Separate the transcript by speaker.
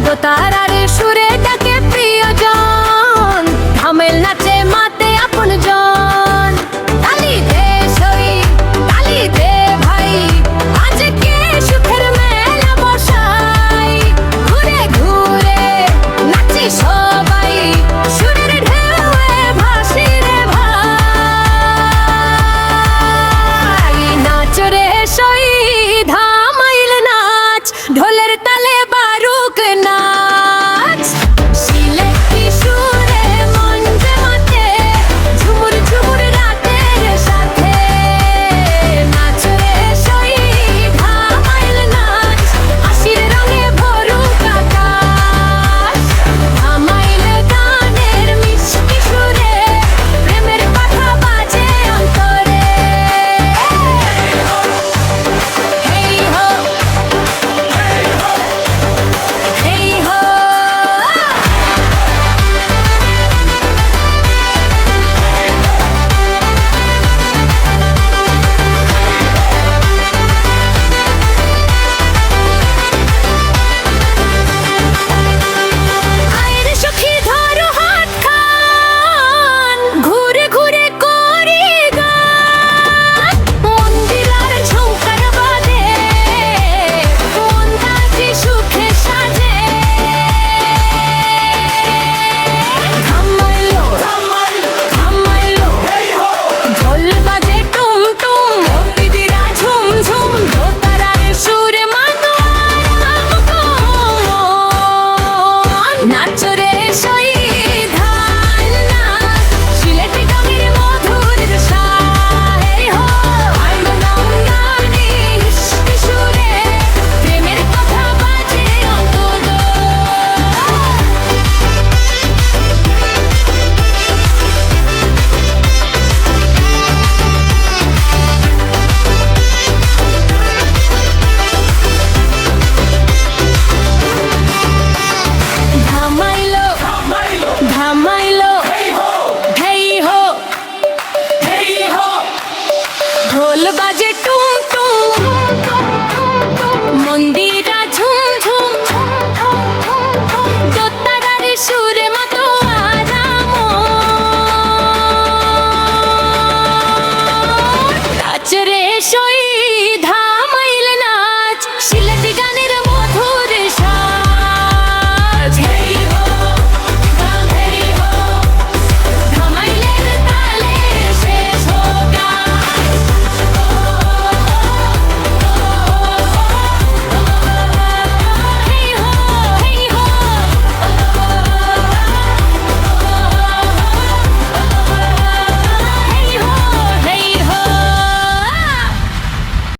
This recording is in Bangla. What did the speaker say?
Speaker 1: দোতারারে সুরে ডাকে প্রিয়জন, ঝামেল নাচে মাতে আপন জন। তালি দে সই, তালি দে ভাই, আজকে সুখের মেলা বসাই। ঘুরে ঘুরে নাচি সবাই, সুরের ঢেউয়ে ভাসি রে ভাই। নাচ রে সই ধামাইল নাচ, ঢোলের তালে বারুক নাচ। সিলেটি সুরে মন যে মাতে, ঝুমুর ঝুমুর রাতের সাথে। নাচ রে সই ধামাইল নাচ, আশির রঙে ভরুক আকাশ। ধামাইল গানের মিষ্টি সুরে, প্রেমের কথা বাজে অন্তরে। হেই হো, হেই হো। আয়ের সখী ধরো হাত খান, ঘুরে ঘুরে করি গান। মন্দিরার ঝুমকার বাদে, মন্দাজি সুখে সাজে। থামাইলো, থামাইলো, ঢোল বাজে টুম টুম, মন্দিরা ঝুম ঝুম, দোতারার সুরে মাতোয়ারা হুকুম। নাচ রে সই ধান নাচ, সিলেটি গানের মধুর রসা। হেই হো, আইলো নাও নানি মিষ্টি সুরে, প্রেমের কথা বাজে অন্তরে। ধামাইলো, ধামাইলো, হেই হো, ঢোল বাজে টুম টুম, মন্দিরা ঝুম ঝুম, দোতারার সুরে মাতোয়ারা মন। নাচ রে সই